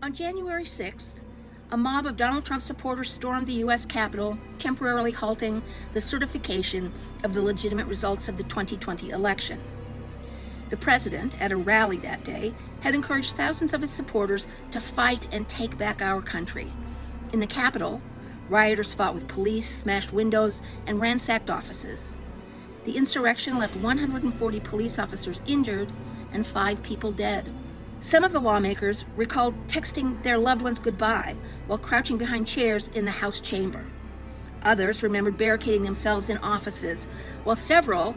On January 6th, a mob of Donald Trump supporters stormed the U.S. Capitol, temporarily halting the certification of the legitimate results of the 2020 election. The president, at a rally that day, had encouraged thousands of his supporters to fight and take back our country. In the Capitol, rioters fought with police, smashed windows, and ransacked offices. The insurrection left 140 police officers injured and 5 people dead. Some of the lawmakers recalled texting their loved ones goodbye while crouching behind chairs in the House chamber. Others remembered barricading themselves in offices, while several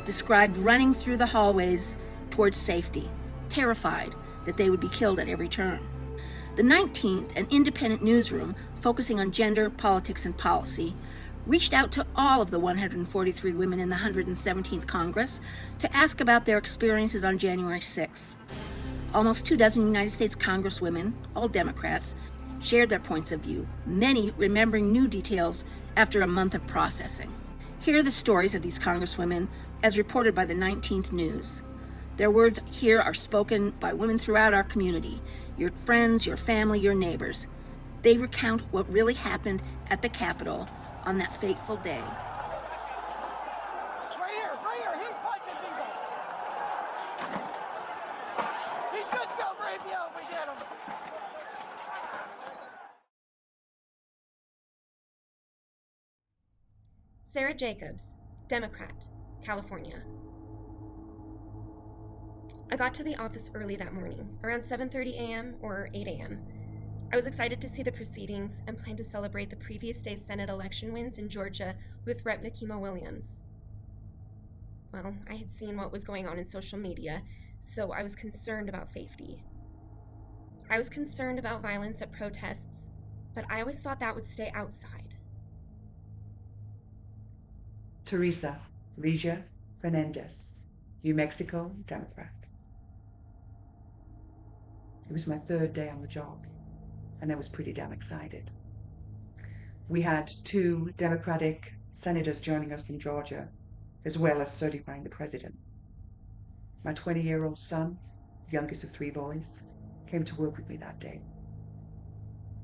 described running through the hallways towards safety, terrified that they would be killed at every turn. The 19th, an independent newsroom focusing on gender, politics, and policy, reached out to all of the 143 women in the 117th Congress to ask about their experiences on January 6th. Almost 24 United States Congresswomen, all Democrats, shared their points of view, many remembering new details after a month of processing. Here are the stories of these Congresswomen as reported by the 19th News. Their words here are spoken by women throughout our community, your friends, your family, your neighbors. They recount what really happened at the Capitol on that fateful day. Right here, he's punching people. He's good to go, Brave, we get him. Sarah Jacobs, Democrat, California. I got to the office early that morning, around 7:30 a.m. or 8 a.m. I was excited to see the proceedings and planned to celebrate the previous day's Senate election wins in Georgia with Rep. Nikema Williams. Well, I had seen what was going on in social media, so I was concerned about safety. I was concerned about violence at protests, but I always thought that would stay outside. Teresa Regia Fernandez, New Mexico, Democrat. It was my 3rd day on the job, and I was pretty damn excited. We had 2 Democratic senators joining us from Georgia, as well as certifying the president. My 20-year-old son, youngest of 3 boys, came to work with me that day.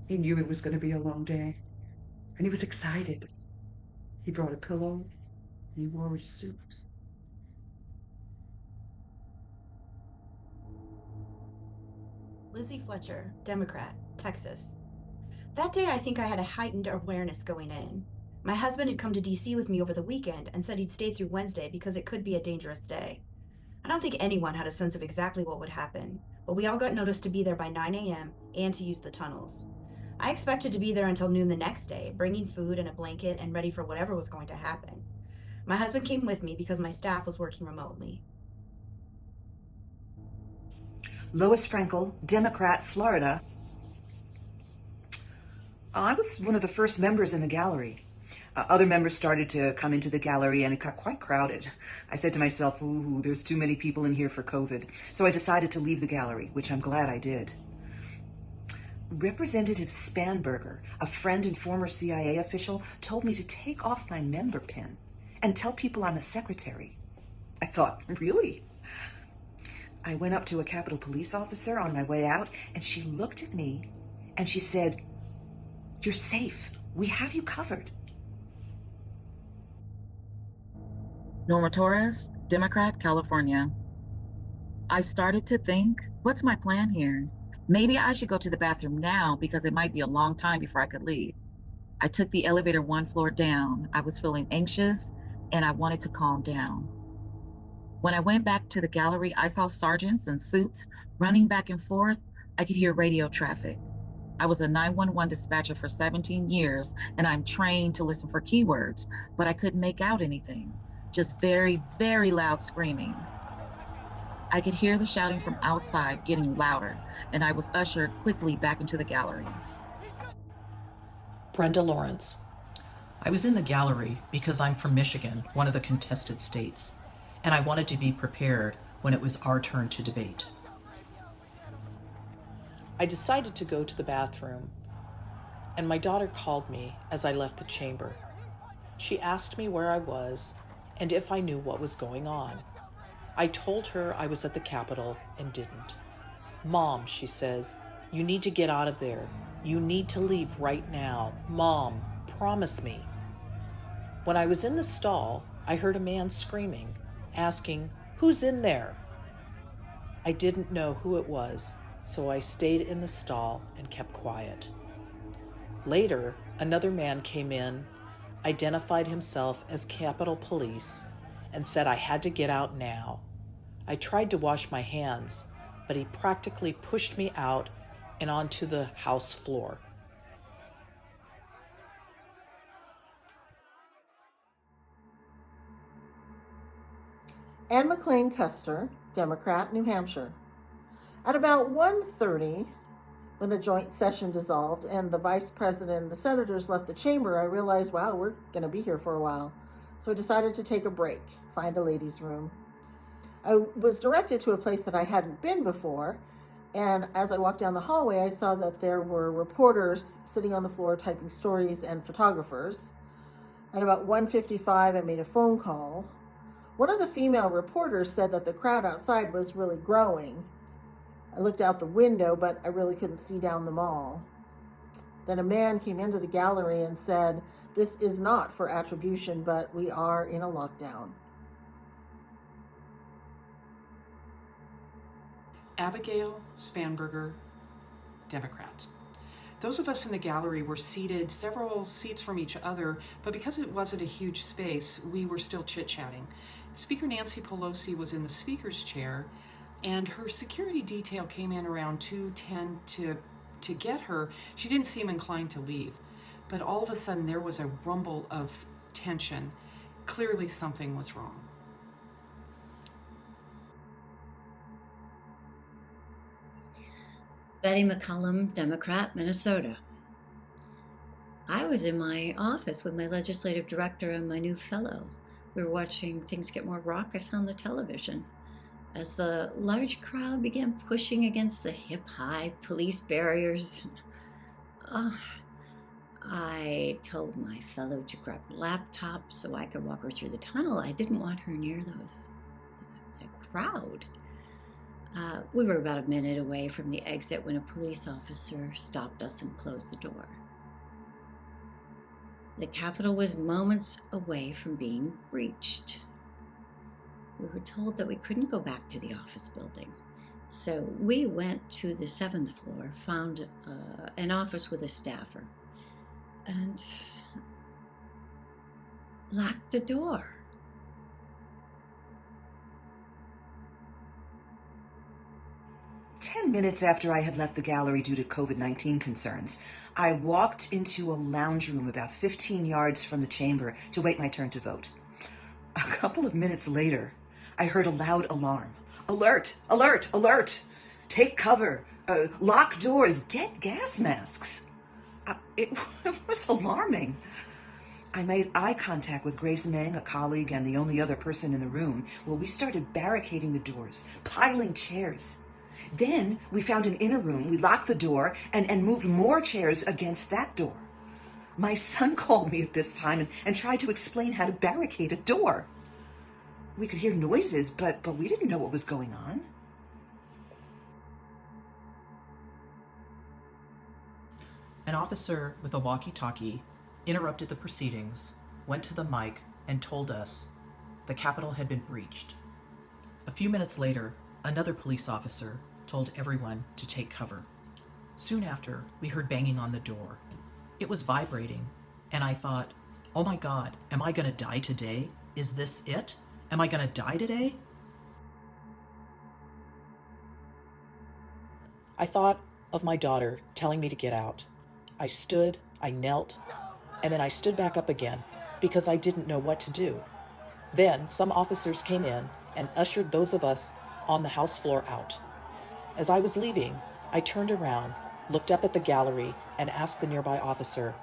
He knew it was going to be a long day, and he was excited. He brought a pillow, and he wore his suit. Lizzie Fletcher, Democrat, Texas. That day I think I had a heightened awareness going in. My husband had come to DC with me over the weekend and said he'd stay through Wednesday because it could be a dangerous day. I don't think anyone had a sense of exactly what would happen, but we all got notice to be there by 9 a.m. and to use the tunnels. I expected to be there until noon the next day, bringing food and a blanket and ready for whatever was going to happen. My husband came with me because my staff was working remotely. Lois Frankel, Democrat, Florida. I was one of the first members in the gallery. Other members started to come into the gallery and it got quite crowded. I said to myself, ooh, there's too many people in here for COVID. So I decided to leave the gallery, which I'm glad I did. Representative Spanberger, a friend and former CIA official, told me to take off my member pin and tell people I'm a secretary. I thought, really? I went up to a Capitol police officer on my way out, and she looked at me and she said, "You're safe. We have you covered." Norma Torres, Democrat, California. I started to think, what's my plan here? Maybe I should go to the bathroom now because it might be a long time before I could leave. I took the elevator 1 floor down. I was feeling anxious and I wanted to calm down. When I went back to the gallery, I saw sergeants in suits running back and forth. I could hear radio traffic. I was a 911 dispatcher for 17 years, and I'm trained to listen for keywords, but I couldn't make out anything. Just very, very loud screaming. I could hear the shouting from outside getting louder, and I was ushered quickly back into the gallery. Brenda Lawrence. I was in the gallery because I'm from Michigan, one of the contested states, and I wanted to be prepared when it was our turn to debate. I decided to go to the bathroom, and my daughter called me as I left the chamber. She asked me where I was and if I knew what was going on. I told her I was at the Capitol and didn't. "Mom," she says, You need to get out of there. You need to leave right now. Mom, promise me. When I was in the stall, I heard a man screaming, asking, "Who's in there?" I didn't know who it was, so I stayed in the stall and kept quiet. Later, another man came in, identified himself as Capitol Police, and said I had to get out now. I tried to wash my hands, but he practically pushed me out and onto the house floor. Anne McLean Custer, Democrat, New Hampshire. At about 1:30, when the joint session dissolved and the vice president and the senators left the chamber, I realized, wow, we're going to be here for a while. So I decided to take a break, find a ladies' room. I was directed to a place that I hadn't been before, and as I walked down the hallway, I saw that there were reporters sitting on the floor typing stories and photographers. At about 1:55, I made a phone call. One of the female reporters said that the crowd outside was really growing. I looked out the window, but I really couldn't see down the mall. Then a man came into the gallery and said, "This is not for attribution, but we are in a lockdown." Abigail Spanberger, Democrat. Those of us in the gallery were seated several seats from each other, but because it wasn't a huge space, we were still chit-chatting. Speaker Nancy Pelosi was in the speaker's chair, and her security detail came in around 2:10 to get her. She didn't seem inclined to leave, but all of a sudden there was a rumble of tension. Clearly something was wrong. Betty McCollum, Democrat, Minnesota. I was in my office with my legislative director and my new fellow. We were watching things get more raucous on the television as the large crowd began pushing against the hip-high police barriers. I told my fellow to grab a laptop so I could walk her through the tunnel. I didn't want her near the crowd. We were about a minute away from the exit when a police officer stopped us and closed the door. The Capitol was moments away from being breached. We were told that we couldn't go back to the office building. So we went to the 7th floor, found an office with a staffer, and locked the door. 10 minutes after I had left the gallery due to COVID-19 concerns, I walked into a lounge room about 15 yards from the chamber to wait my turn to vote. A couple of minutes later, I heard a loud alarm. "Alert! Alert! Alert! Take cover! Lock doors! Get gas masks!" It was alarming. I made eye contact with Grace Meng, a colleague and the only other person in the room. Well, we started barricading the doors, piling chairs. Then we found an inner room, we locked the door, and moved more chairs against that door. My son called me at this time and tried to explain how to barricade a door. We could hear noises, but we didn't know what was going on. An officer with a walkie-talkie interrupted the proceedings, went to the mic, and told us the Capitol had been breached. A few minutes later, another police officer told everyone to take cover. Soon after, we heard banging on the door. It was vibrating, and I thought, oh my God, am I gonna die today? Is this it? Am I gonna die today? I thought of my daughter telling me to get out. I stood, I knelt, and then I stood back up again because I didn't know what to do. Then some officers came in and ushered those of us on the house floor out. As I was leaving, I turned around, looked up at the gallery, and asked the nearby officer,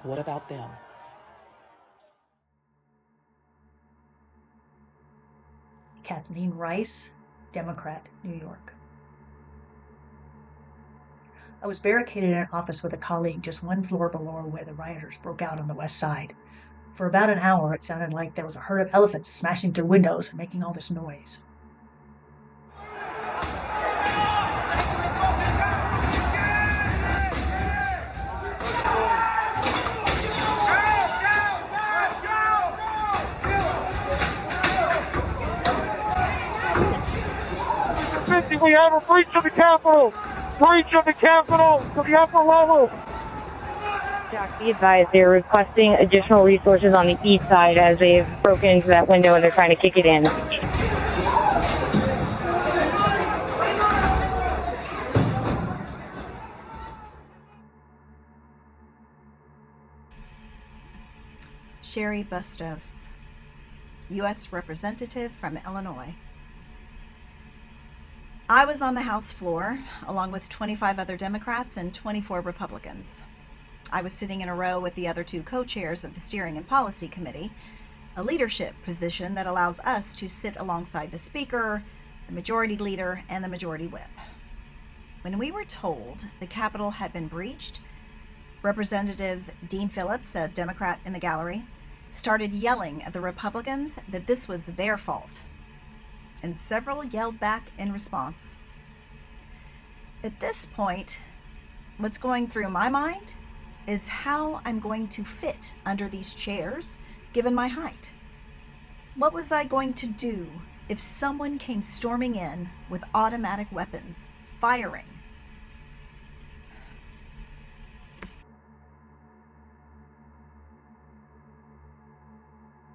"What about them?" Kathleen Rice, Democrat, New York. I was barricaded in an office with a colleague just one floor below where the rioters broke out on the west side. For about an hour, it sounded like there was a herd of elephants smashing through windows and making all this noise. We have a breach of the Capitol! Breach of the Capitol to the upper level! Jack, be advised they're requesting additional resources on the east side as they've broken into that window and they're trying to kick it in. Cheri Bustos, U.S. Representative from Illinois. I was on the House floor, along with 25 other Democrats and 24 Republicans. I was sitting in a row with the other two co-chairs of the Steering and Policy Committee, a leadership position that allows us to sit alongside the Speaker, the Majority Leader, and the Majority Whip. When we were told the Capitol had been breached, Representative Dean Phillips, a Democrat in the gallery, started yelling at the Republicans that this was their fault, and several yelled back in response. At this point, what's going through my mind is how I'm going to fit under these chairs given my height. What was I going to do if someone came storming in with automatic weapons, firing?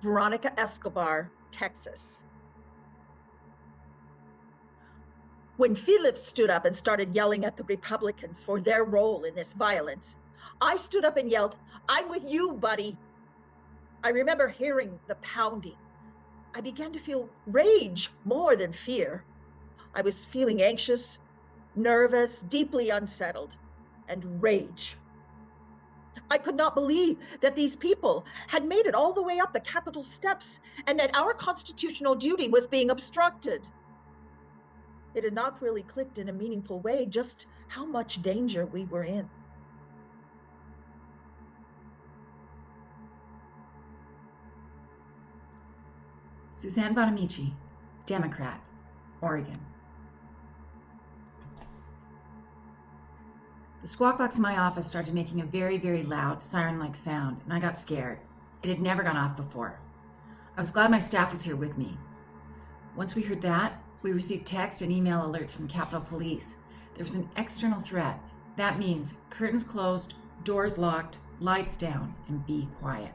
Veronica, Escobar, Texas. When Phillips stood up and started yelling at the Republicans for their role in this violence, I stood up and yelled, "I'm with you, buddy." I remember hearing the pounding. I began to feel rage more than fear. I was feeling anxious, nervous, deeply unsettled, and rage. I could not believe that these people had made it all the way up the Capitol steps and that our constitutional duty was being obstructed. It had not really clicked in a meaningful way just how much danger we were in. Suzanne Bonamici, Democrat, Oregon. The squawk box in my office started making a very, very loud, siren-like sound, and I got scared. It had never gone off before. I was glad my staff was here with me. Once we heard that, we received text and email alerts from Capitol Police. There was an external threat. That means curtains closed, doors locked, lights down, and be quiet.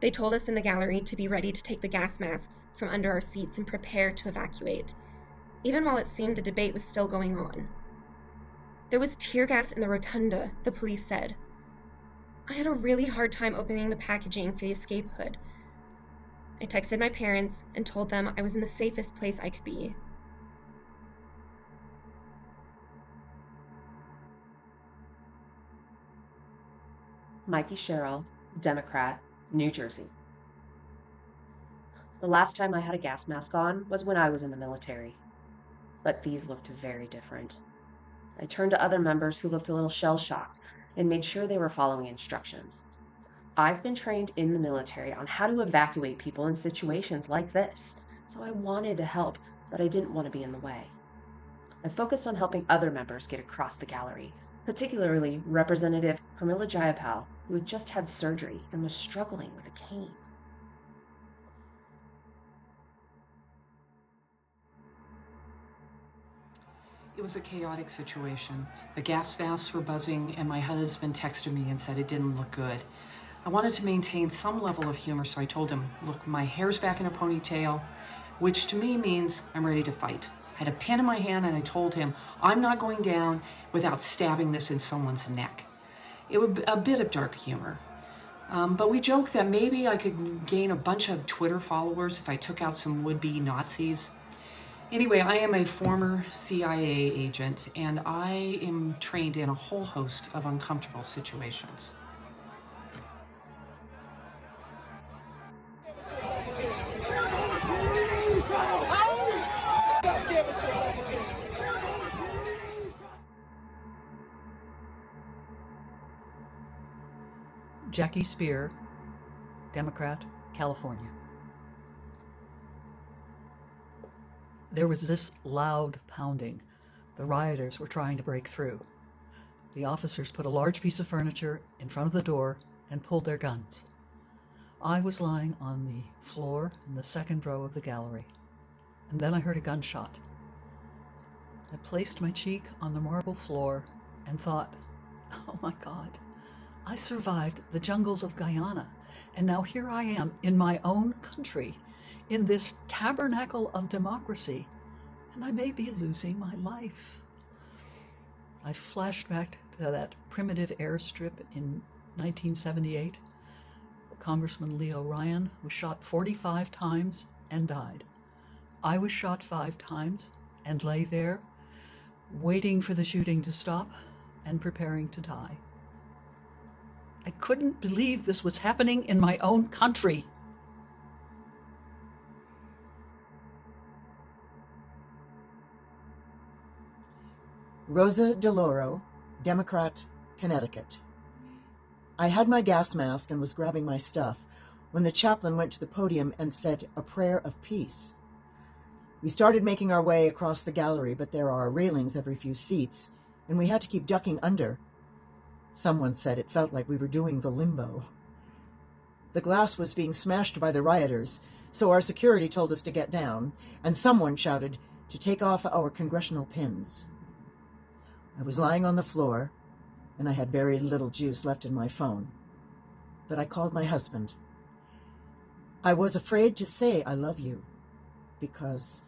They told us in the gallery to be ready to take the gas masks from under our seats and prepare to evacuate, even while it seemed the debate was still going on. There was tear gas in the rotunda, the police said. I had a really hard time opening the packaging for the escape hood. I texted my parents and told them I was in the safest place I could be. Mikey Sherrill, Democrat, New Jersey. The last time I had a gas mask on was when I was in the military, but these looked very different. I turned to other members who looked a little shell-shocked and made sure they were following instructions. I've been trained in the military on how to evacuate people in situations like this, so I wanted to help, but I didn't want to be in the way. I focused on helping other members get across the gallery, particularly Representative Pramila Jayapal, who had just had surgery and was struggling with a cane. It was a chaotic situation. The gas masks were buzzing, and my husband texted me and said it didn't look good. I wanted to maintain some level of humor, so I told him, look, my hair's back in a ponytail, which to me means I'm ready to fight. I had a pen in my hand, and I told him, I'm not going down without stabbing this in someone's neck. It was a bit of dark humor. But we joked that maybe I could gain a bunch of Twitter followers if I took out some would-be Nazis. Anyway, I am a former CIA agent, and I am trained in a whole host of uncomfortable situations. Jackie Spear, Democrat, California. There was this loud pounding. The rioters were trying to break through. The officers put a large piece of furniture in front of the door and pulled their guns. I was lying on the floor in the second row of the gallery, and then I heard a gunshot. I placed my cheek on the marble floor and thought, oh my God, I survived the jungles of Guyana, and now here I am in my own country, in this tabernacle of democracy, and I may be losing my life. I flashed back to that primitive airstrip in 1978. Congressman Leo Ryan was shot 45 times and died. I was shot 5 times and lay there, waiting for the shooting to stop and preparing to die. I couldn't believe this was happening in my own country. Rosa DeLauro, Democrat, Connecticut. I had my gas mask and was grabbing my stuff when the chaplain went to the podium and said a prayer of peace. We started making our way across the gallery, but there are railings every few seats, and we had to keep ducking under. Someone said it felt like we were doing the limbo. The glass was being smashed by the rioters, so our security told us to get down, and someone shouted to take off our congressional pins. I was lying on the floor, and I had very little juice left in my phone. But I called my husband. I was afraid to say I love you, because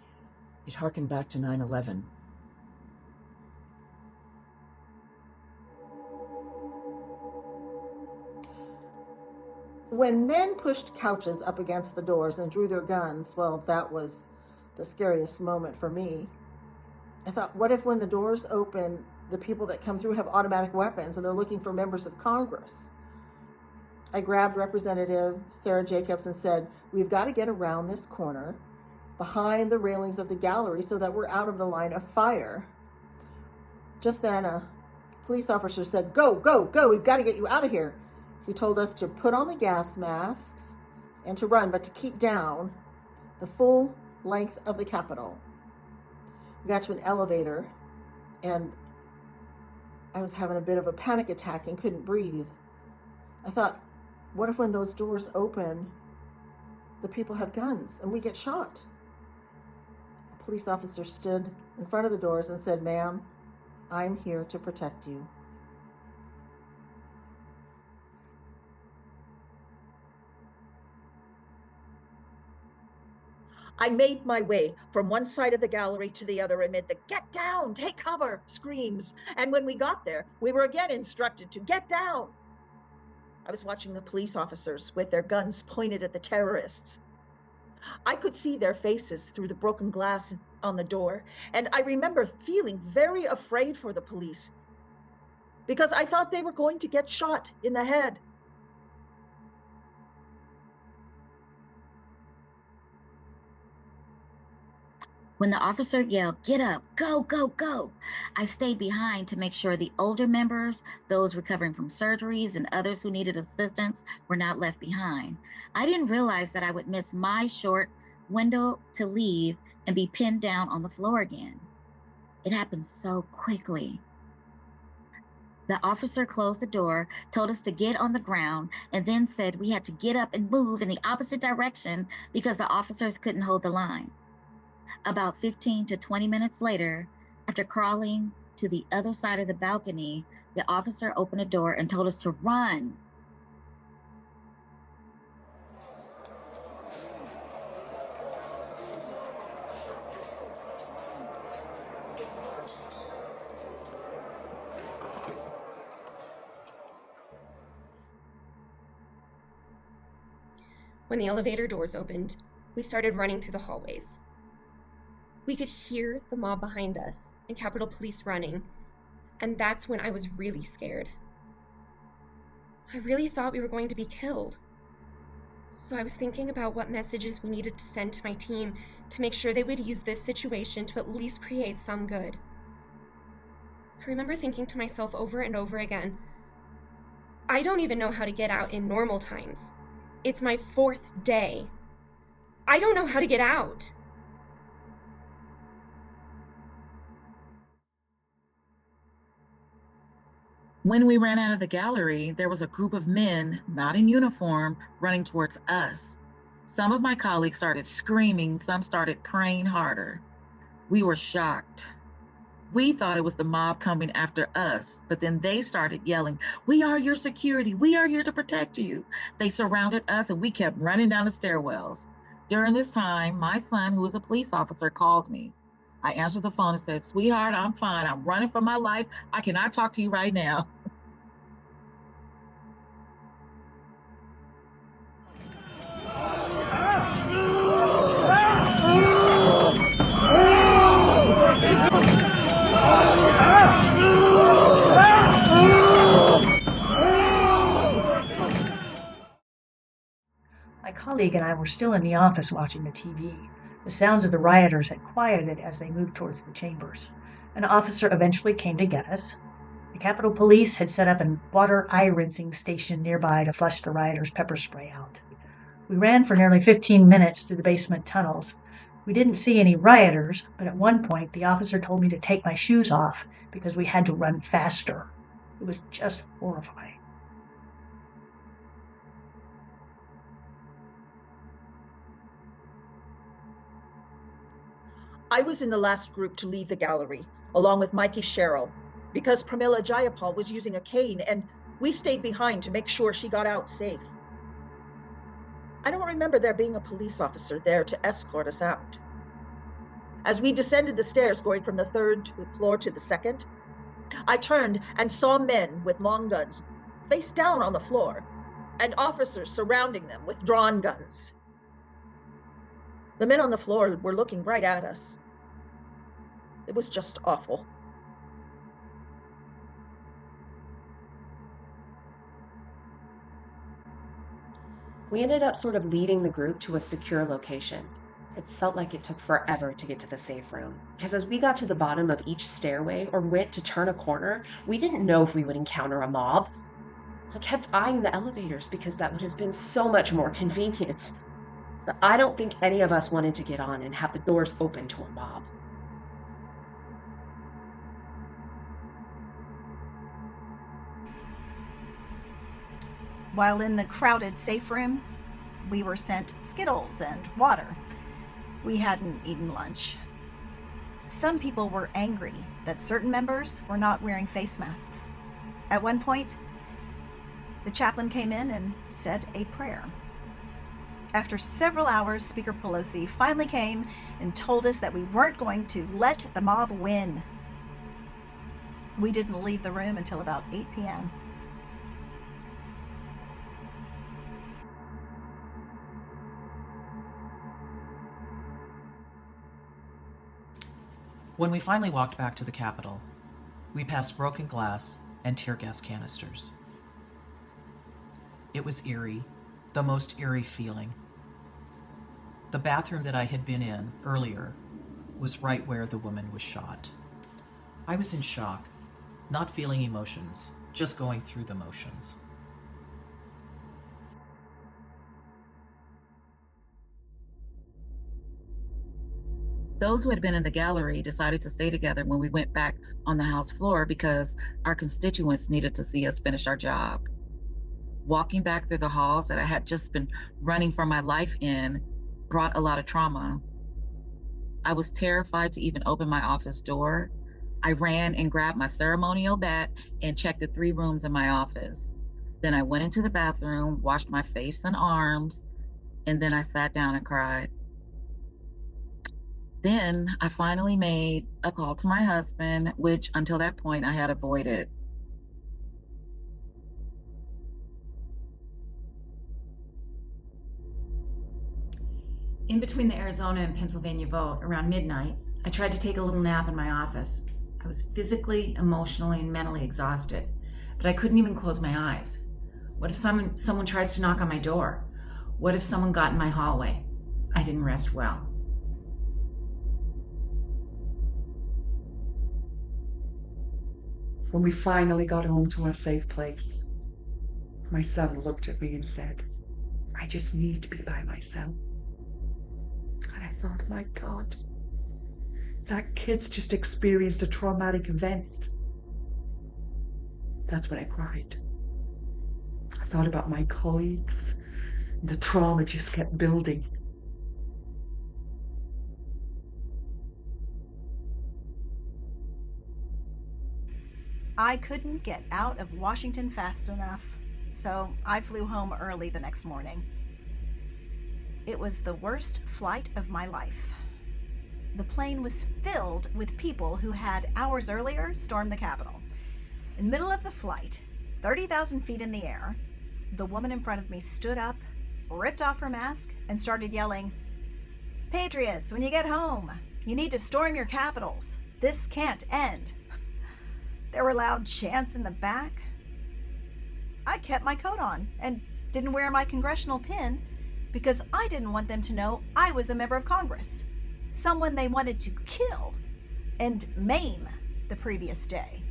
it harkened back to 9/11. When men pushed couches up against the doors and drew their guns, well, that was the scariest moment for me. I thought, what if when the doors open, the people that come through have automatic weapons and they're looking for members of Congress? I grabbed Representative Sara Jacobs and said, we've got to get around this corner behind the railings of the gallery so that we're out of the line of fire. Just then, a police officer said, go, go, go, we've got to get you out of here. He told us to put on the gas masks and to run, but to keep down the full length of the Capitol. We got to an elevator, and I was having a bit of a panic attack and couldn't breathe. I thought, what if when those doors open, the people have guns and we get shot? A police officer stood in front of the doors and said, ma'am, I'm here to protect you. I made my way from one side of the gallery to the other amid the "get down, take cover" screams. And when we got there, we were again instructed to get down. I was watching the police officers with their guns pointed at the terrorists. I could see their faces through the broken glass on the door, and I remember feeling very afraid for the police because I thought they were going to get shot in the head. When the officer yelled, "Get up, go, go, go," I stayed behind to make sure the older members, those recovering from surgeries, and others who needed assistance were not left behind. I didn't realize that I would miss my short window to leave and be pinned down on the floor again. It happened so quickly. The officer closed the door, told us to get on the ground, and then said we had to get up and move in the opposite direction because the officers couldn't hold the line. About 15 to 20 minutes later, after crawling to the other side of the balcony, the officer opened a door and told us to run. When the elevator doors opened, we started running through the hallways. We could hear the mob behind us and Capitol Police running, and that's when I was really scared. I really thought we were going to be killed. So I was thinking about what messages we needed to send to my team to make sure they would use this situation to at least create some good. I remember thinking to myself over and over again, I don't even know how to get out in normal times. It's my 4th day. I don't know how to get out. When we ran out of the gallery, there was a group of men, not in uniform, running towards us. Some of my colleagues started screaming, some started praying harder. We were shocked. We thought it was the mob coming after us, but then they started yelling, "We are your security. We are here to protect you." They surrounded us and we kept running down the stairwells. During this time, my son, who was a police officer, called me. I answered the phone and said, "Sweetheart, I'm fine. I'm running for my life. I cannot talk to you right now." My colleague and I were still in the office watching the TV. The sounds of the rioters had quieted as they moved towards the chambers. An officer eventually came to get us. The Capitol Police had set up a water eye rinsing station nearby to flush the rioters' pepper spray out. We ran for nearly 15 minutes through the basement tunnels. We didn't see any rioters, but at one point the officer told me to take my shoes off because we had to run faster. It was just horrifying. I was in the last group to leave the gallery, along with Mikey Sherrill, because Pramila Jayapal was using a cane, and we stayed behind to make sure she got out safe. I don't remember there being a police officer there to escort us out. As we descended the stairs going from the third floor to the second, I turned and saw men with long guns face down on the floor, and officers surrounding them with drawn guns. The men on the floor were looking right at us. It was just awful. We ended up sort of leading the group to a secure location. It felt like it took forever to get to the safe room, because as we got to the bottom of each stairway or went to turn a corner, we didn't know if we would encounter a mob. I kept eyeing the elevators because that would have been so much more convenient. But I don't think any of us wanted to get on and have the doors open to a mob. While in the crowded safe room, we were sent Skittles and water. We hadn't eaten lunch. Some people were angry that certain members were not wearing face masks. At one point, the chaplain came in and said a prayer. After several hours, Speaker Pelosi finally came and told us that we weren't going to let the mob win. We didn't leave the room until about 8 p.m. When we finally walked back to the Capitol, we passed broken glass and tear gas canisters. It was eerie, the most eerie feeling. The bathroom that I had been in earlier was right where the woman was shot. I was in shock, not feeling emotions, just going through the motions. Those who had been in the gallery decided to stay together when we went back on the House floor because our constituents needed to see us finish our job. Walking back through the halls that I had just been running for my life in brought a lot of trauma. I was terrified to even open my office door. I ran and grabbed my ceremonial bat and checked the 3 rooms in my office. Then I went into the bathroom, washed my face and arms, and then I sat down and cried. Then I finally made a call to my husband, which until that point I had avoided. In between the Arizona and Pennsylvania vote, around midnight, I tried to take a little nap in my office. I was physically, emotionally, and mentally exhausted, but I couldn't even close my eyes. What if someone tries to knock on my door? What if someone got in my hallway? I didn't rest well. When we finally got home to our safe place, my son looked at me and said, "I just need to be by myself." And I thought, my God, that kid's just experienced a traumatic event. That's when I cried. I thought about my colleagues. The trauma just kept building. I couldn't get out of Washington fast enough, so I flew home early the next morning. It was the worst flight of my life. The plane was filled with people who had hours earlier stormed the Capitol. In the middle of the flight, 30,000 feet in the air, the woman in front of me stood up, ripped off her mask, and started yelling, "Patriots, when you get home, you need to storm your capitals. This can't end." There were loud chants in the back. I kept my coat on and didn't wear my congressional pin because I didn't want them to know I was a member of Congress, someone they wanted to kill and maim the previous day.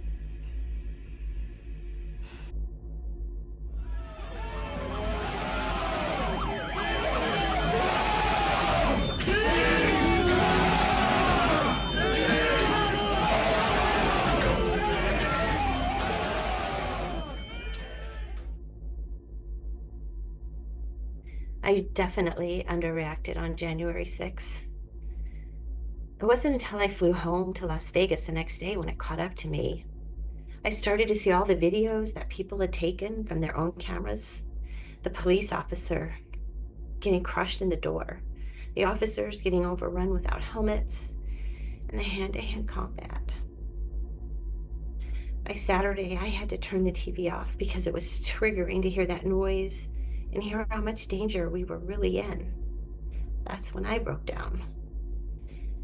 I definitely underreacted on January 6th. It wasn't until I flew home to Las Vegas the next day when it caught up to me. I started to see all the videos that people had taken from their own cameras. The police officer getting crushed in the door, the officers getting overrun without helmets, and the hand-to-hand combat. By Saturday, I had to turn the TV off because it was triggering to hear that noise and hear how much danger we were really in. That's when I broke down.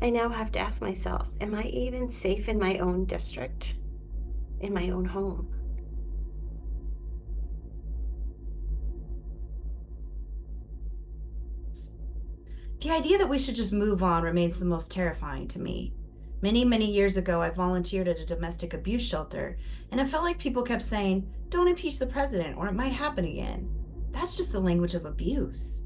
I now have to ask myself, am I even safe in my own district? In my own home? The idea that we should just move on remains the most terrifying to me. Many, many years ago, I volunteered at a domestic abuse shelter, and it felt like people kept saying, "Don't impeach the president, or it might happen again." That's just the language of abuse.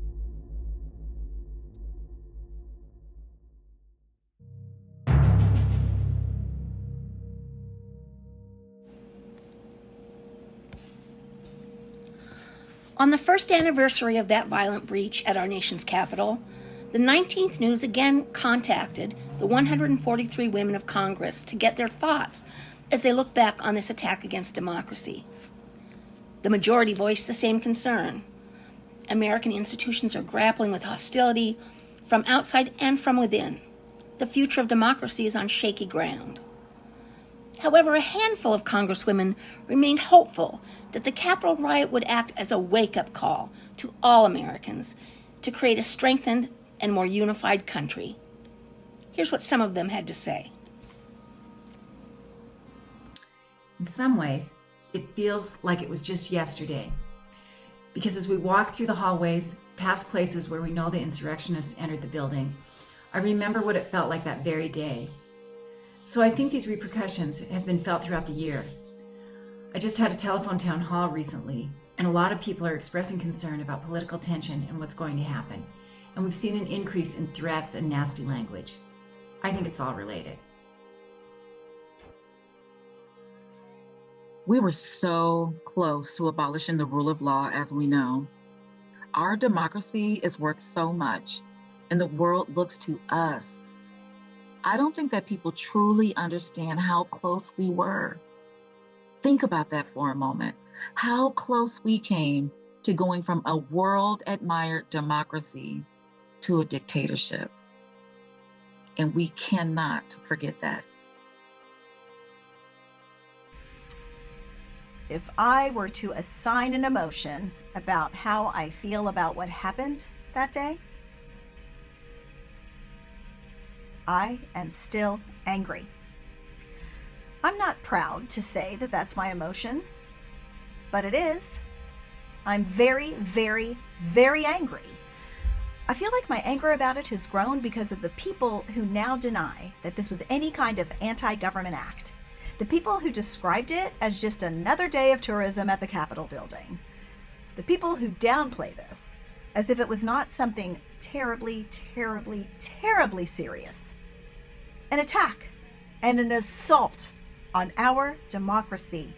On the first anniversary of that violent breach at our nation's capital, the 19th News again contacted the 143 women of Congress to get their thoughts as they look back on this attack against democracy. The majority voiced the same concern. American institutions are grappling with hostility from outside and from within. The future of democracy is on shaky ground. However, a handful of Congresswomen remained hopeful that the Capitol riot would act as a wake-up call to all Americans to create a strengthened and more unified country. Here's what some of them had to say. In some ways, it feels like it was just yesterday. Because as we walk through the hallways, past places where we know the insurrectionists entered the building, I remember what it felt like that very day. So I think these repercussions have been felt throughout the year. I just had a telephone town hall recently, and a lot of people are expressing concern about political tension and what's going to happen. And we've seen an increase in threats and nasty language. I think it's all related. We were so close to abolishing the rule of law as we know. Our democracy is worth so much, and the world looks to us. I don't think that people truly understand how close we were. Think about that for a moment. How close we came to going from a world-admired democracy to a dictatorship. And we cannot forget that. If I were to assign an emotion about how I feel about what happened that day, I am still angry. I'm not proud to say that that's my emotion, but it is. I'm very, very, very angry. I feel like my anger about it has grown because of the people who now deny that this was any kind of anti-government act. The people who described it as just another day of tourism at the Capitol building. The people who downplay this as if it was not something terribly, terribly, terribly serious. An attack and an assault on our democracy.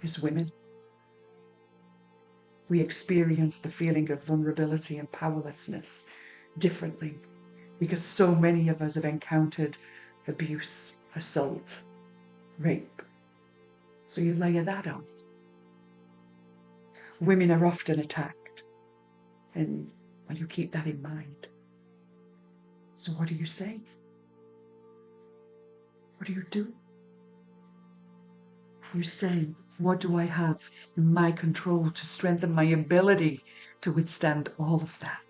is women. We experience the feeling of vulnerability and powerlessness differently because so many of us have encountered abuse, assault, rape. So you layer that on. Women are often attacked, and well, you keep that in mind. So what do you say? What do you do? You say, what do I have in my control to strengthen my ability to withstand all of that?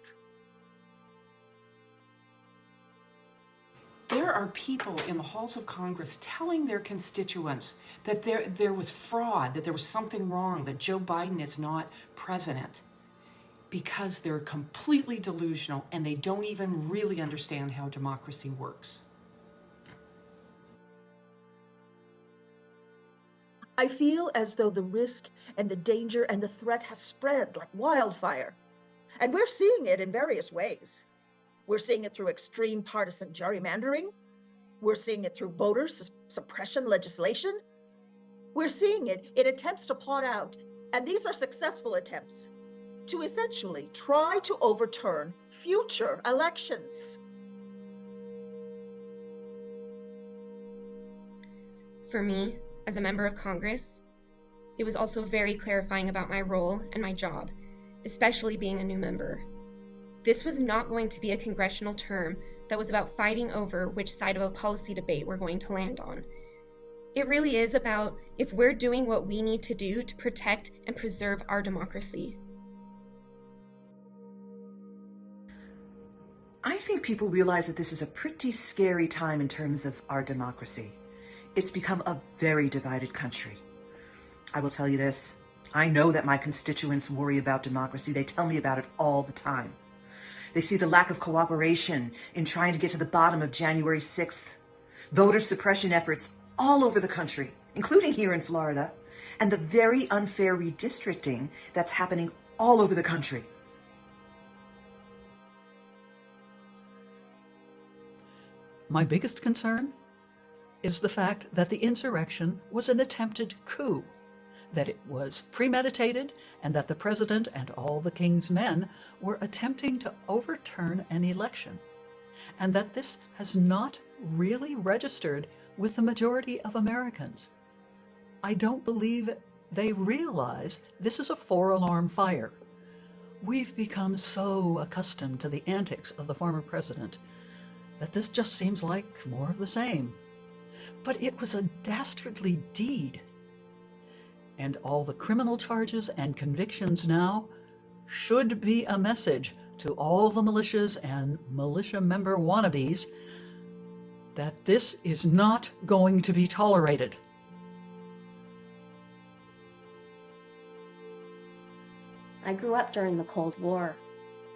There are people in the halls of Congress telling their constituents that there was fraud, that there was something wrong, that Joe Biden is not president, because they're completely delusional and they don't even really understand how democracy works. I feel as though the risk and the danger and the threat has spread like wildfire. And we're seeing it in various ways. We're seeing it through extreme partisan gerrymandering. We're seeing it through voter suppression legislation. We're seeing it in attempts to plot out, and these are successful attempts, to essentially try to overturn future elections. For me, as a member of Congress, it was also very clarifying about my role and my job, especially being a new member. This was not going to be a congressional term that was about fighting over which side of a policy debate we're going to land on. It really is about if we're doing what we need to do to protect and preserve our democracy. I think people realize that this is a pretty scary time in terms of our democracy. It's become a very divided country. I will tell you this, I know that my constituents worry about democracy. They tell me about it all the time. They see the lack of cooperation in trying to get to the bottom of January 6th, voter suppression efforts all over the country, including here in Florida, and the very unfair redistricting that's happening all over the country. My biggest concern is the fact that the insurrection was an attempted coup, that it was premeditated, and that the president and all the king's men were attempting to overturn an election, and that this has not really registered with the majority of Americans. I don't believe they realize this is a four-alarm fire. We've become so accustomed to the antics of the former president that this just seems like more of the same. But it was a dastardly deed. And all the criminal charges and convictions now should be a message to all the militias and militia member wannabes that this is not going to be tolerated. I grew up during the Cold War,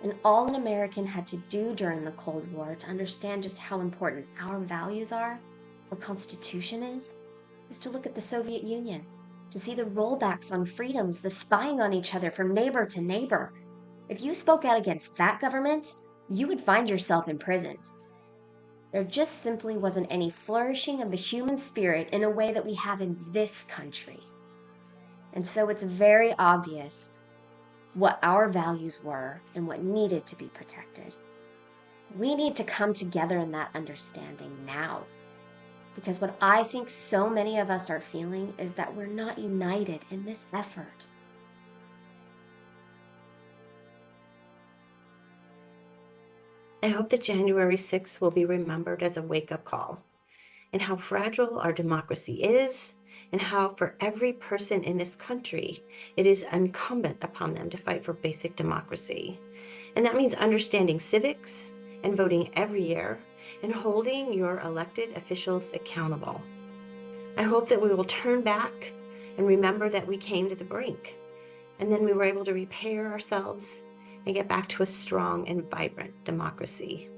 and all an American had to do during the Cold War to understand just how important our values are, our Constitution is to look at the Soviet Union, to see the rollbacks on freedoms, the spying on each other from neighbor to neighbor. If you spoke out against that government, you would find yourself imprisoned. There just simply wasn't any flourishing of the human spirit in a way that we have in this country. And so it's very obvious what our values were and what needed to be protected. We need to come together in that understanding now. Because what I think so many of us are feeling is that we're not united in this effort. I hope that January 6th will be remembered as a wake-up call, and how fragile our democracy is, and how for every person in this country, it is incumbent upon them to fight for basic democracy. And that means understanding civics and voting every year, and holding your elected officials accountable. I hope that we will turn back and remember that we came to the brink, and then we were able to repair ourselves and get back to a strong and vibrant democracy.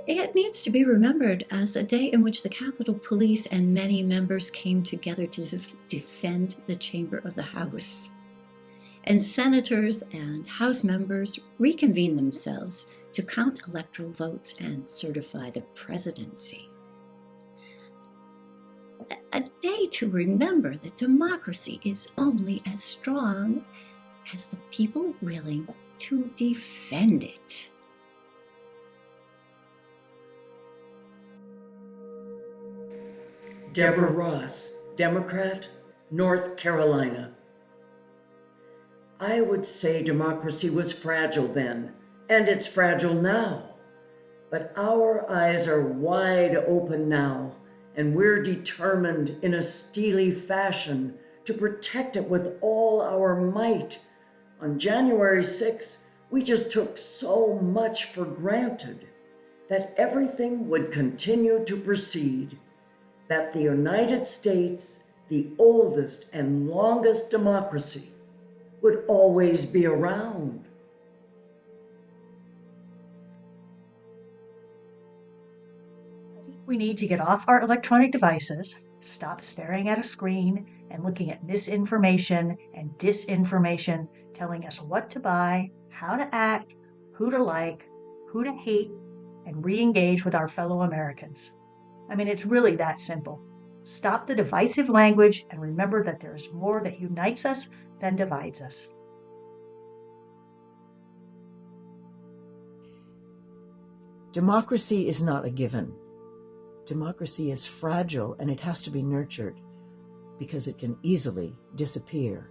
It needs to be remembered as a day in which the Capitol Police and many members came together to defend the chamber of the House. And senators and House members reconvened themselves to count electoral votes and certify the presidency. A day to remember that democracy is only as strong as the people willing to defend it. Deborah Ross, Democrat, North Carolina. I would say democracy was fragile then, and it's fragile now. But our eyes are wide open now, and we're determined in a steely fashion to protect it with all our might. On January 6th, we just took so much for granted that everything would continue to proceed, that the United States, the oldest and longest democracy, would always be around. We need to get off our electronic devices, stop staring at a screen and looking at misinformation and disinformation telling us what to buy, how to act, who to like, who to hate, and re-engage with our fellow Americans. I mean, it's really that simple. Stop the divisive language and remember that there is more that unites us than divides us. Democracy is not a given. Democracy is fragile and it has to be nurtured because it can easily disappear.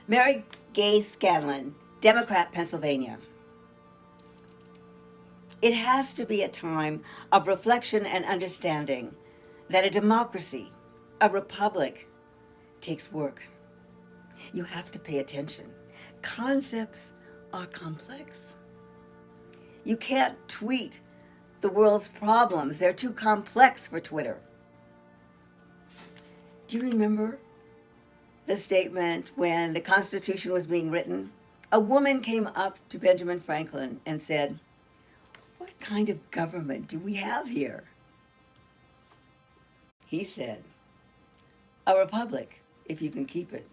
Mary Gay Scanlon, Democrat, Pennsylvania. It has to be a time of reflection and understanding that a democracy, a republic, takes work. You have to pay attention. Concepts are complex. You can't tweet the world's problems. They're too complex for Twitter. Do you remember the statement when the Constitution was being written? A woman came up to Benjamin Franklin and said, "What kind of government do we have here?" He said, "A republic, if you can keep it."